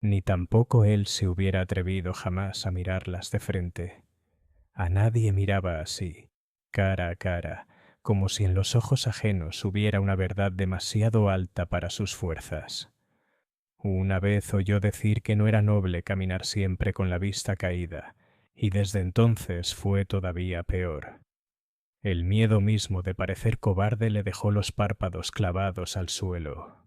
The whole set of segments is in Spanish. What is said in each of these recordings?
ni tampoco él se hubiera atrevido jamás a mirarlas de frente. A nadie miraba así, cara a cara, como si en los ojos ajenos hubiera una verdad demasiado alta para sus fuerzas. Una vez oyó decir que no era noble caminar siempre con la vista caída, y desde entonces fue todavía peor. El miedo mismo de parecer cobarde le dejó los párpados clavados al suelo.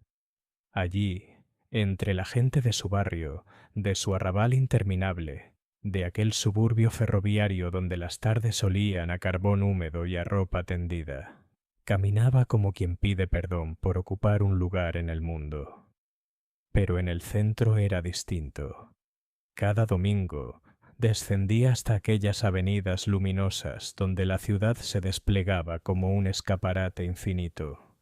Allí, entre la gente de su barrio, de su arrabal interminable, de aquel suburbio ferroviario donde las tardes olían a carbón húmedo y a ropa tendida, caminaba como quien pide perdón por ocupar un lugar en el mundo. Pero en el centro era distinto. Cada domingo descendía hasta aquellas avenidas luminosas donde la ciudad se desplegaba como un escaparate infinito.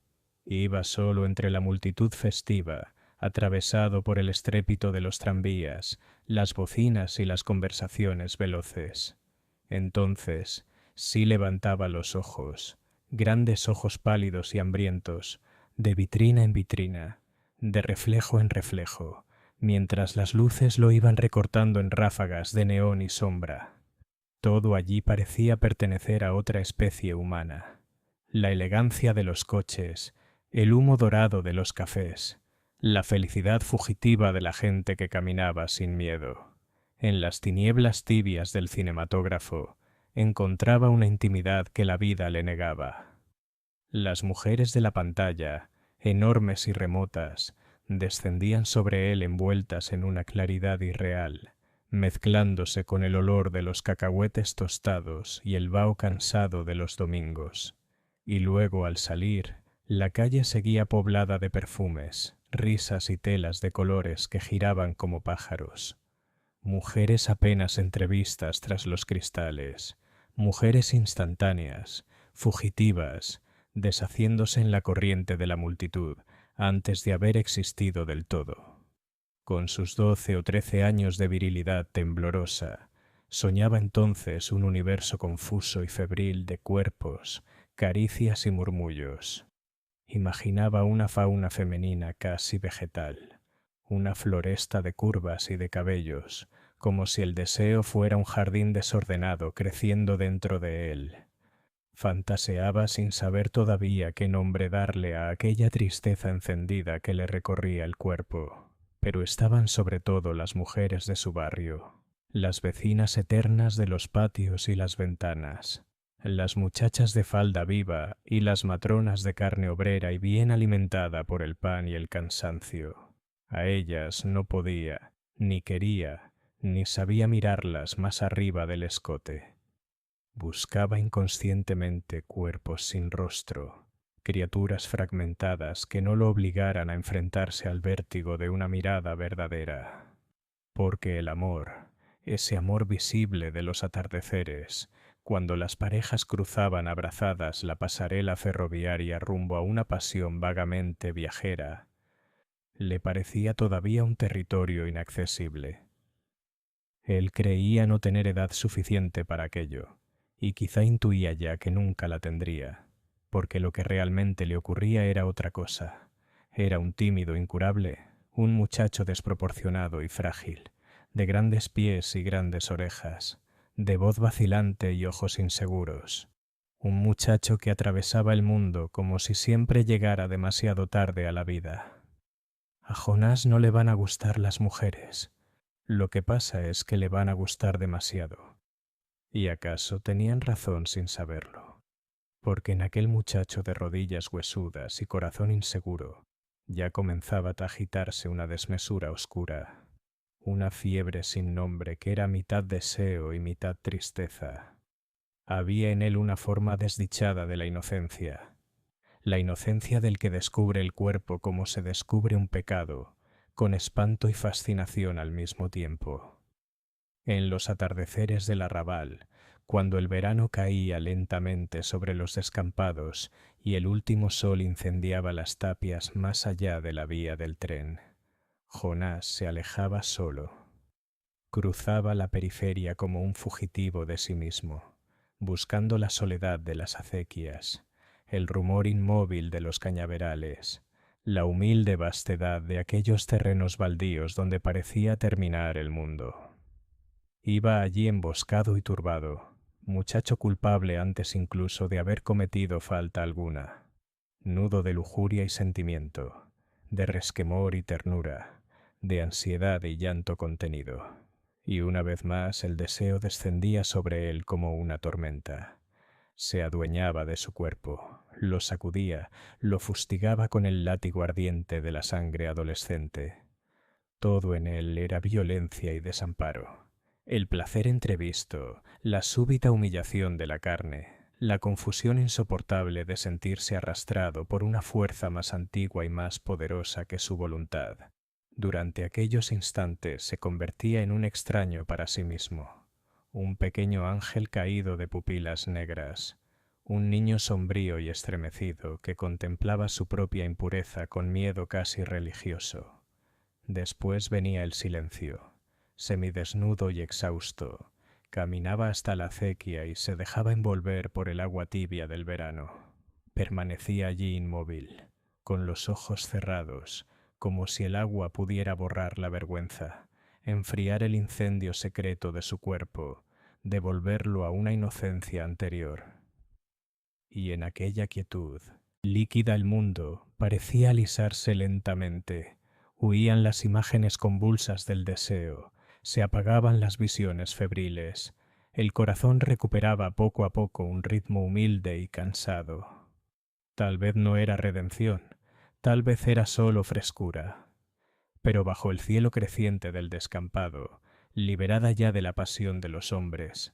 Iba solo entre la multitud festiva, atravesado por el estrépito de los tranvías, las bocinas y las conversaciones veloces. Entonces sí levantaba los ojos, grandes ojos pálidos y hambrientos, de vitrina en vitrina, de reflejo en reflejo, mientras las luces lo iban recortando en ráfagas de neón y sombra. Todo allí parecía pertenecer a otra especie humana. La elegancia de los coches, el humo dorado de los cafés, la felicidad fugitiva de la gente que caminaba sin miedo. En las tinieblas tibias del cinematógrafo encontraba una intimidad que la vida le negaba. Las mujeres de la pantalla, enormes y remotas, descendían sobre él envueltas en una claridad irreal, mezclándose con el olor de los cacahuetes tostados y el vaho cansado de los domingos. Y luego, al salir, la calle seguía poblada de perfumes, risas y telas de colores que giraban como pájaros. Mujeres apenas entrevistas tras los cristales, mujeres instantáneas, fugitivas, deshaciéndose en la corriente de la multitud antes de haber existido del todo. Con sus 12 o 13 años de virilidad temblorosa, soñaba entonces un universo confuso y febril de cuerpos, caricias y murmullos. Imaginaba una fauna femenina casi vegetal, una floresta de curvas y de cabellos, como si el deseo fuera un jardín desordenado creciendo dentro de él. Fantaseaba sin saber todavía qué nombre darle a aquella tristeza encendida que le recorría el cuerpo. Pero estaban sobre todo las mujeres de su barrio, las vecinas eternas de los patios y las ventanas, las muchachas de falda viva y las matronas de carne obrera y bien alimentada por el pan y el cansancio. A ellas no podía, ni quería, ni sabía mirarlas más arriba del escote. Buscaba inconscientemente cuerpos sin rostro, criaturas fragmentadas que no lo obligaran a enfrentarse al vértigo de una mirada verdadera. Porque el amor, ese amor visible de los atardeceres, cuando las parejas cruzaban abrazadas la pasarela ferroviaria rumbo a una pasión vagamente viajera, le parecía todavía un territorio inaccesible. Él creía no tener edad suficiente para aquello, y quizá intuía ya que nunca la tendría, porque lo que realmente le ocurría era otra cosa. Era un tímido incurable, un muchacho desproporcionado y frágil, de grandes pies y grandes orejas, de voz vacilante y ojos inseguros. Un muchacho que atravesaba el mundo como si siempre llegara demasiado tarde a la vida. A Jonás no le van a gustar las mujeres. Lo que pasa es que le van a gustar demasiado. Y acaso tenían razón sin saberlo, porque en aquel muchacho de rodillas huesudas y corazón inseguro ya comenzaba a agitarse una desmesura oscura, una fiebre sin nombre que era mitad deseo y mitad tristeza. Había en él una forma desdichada de la inocencia del que descubre el cuerpo como se descubre un pecado, con espanto y fascinación al mismo tiempo. En los atardeceres del arrabal, cuando el verano caía lentamente sobre los descampados y el último sol incendiaba las tapias más allá de la vía del tren, Jonás se alejaba solo. Cruzaba la periferia como un fugitivo de sí mismo, buscando la soledad de las acequias, el rumor inmóvil de los cañaverales, la humilde vastedad de aquellos terrenos baldíos donde parecía terminar el mundo. Iba allí emboscado y turbado, muchacho culpable antes incluso de haber cometido falta alguna, nudo de lujuria y sentimiento, de resquemor y ternura, de ansiedad y llanto contenido. Y una vez más el deseo descendía sobre él como una tormenta. Se adueñaba de su cuerpo, lo sacudía, lo fustigaba con el látigo ardiente de la sangre adolescente. Todo en él era violencia y desamparo. El placer entrevisto, la súbita humillación de la carne, la confusión insoportable de sentirse arrastrado por una fuerza más antigua y más poderosa que su voluntad. Durante aquellos instantes se convertía en un extraño para sí mismo, un pequeño ángel caído de pupilas negras, un niño sombrío y estremecido que contemplaba su propia impureza con miedo casi religioso. Después venía el silencio. Semidesnudo y exhausto, caminaba hasta la acequia y se dejaba envolver por el agua tibia del verano. Permanecía allí inmóvil, con los ojos cerrados, como si el agua pudiera borrar la vergüenza, enfriar el incendio secreto de su cuerpo, devolverlo a una inocencia anterior. Y en aquella quietud, líquida el mundo, parecía alisarse lentamente. Huían las imágenes convulsas del deseo, se apagaban las visiones febriles. El corazón recuperaba poco a poco un ritmo humilde y cansado. Tal vez no era redención, tal vez era solo frescura. Pero bajo el cielo creciente del descampado, liberada ya de la pasión de los hombres,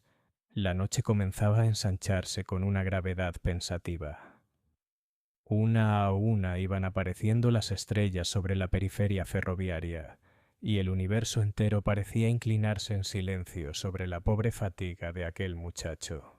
la noche comenzaba a ensancharse con una gravedad pensativa. Una a una iban apareciendo las estrellas sobre la periferia ferroviaria, y el universo entero parecía inclinarse en silencio sobre la pobre fatiga de aquel muchacho.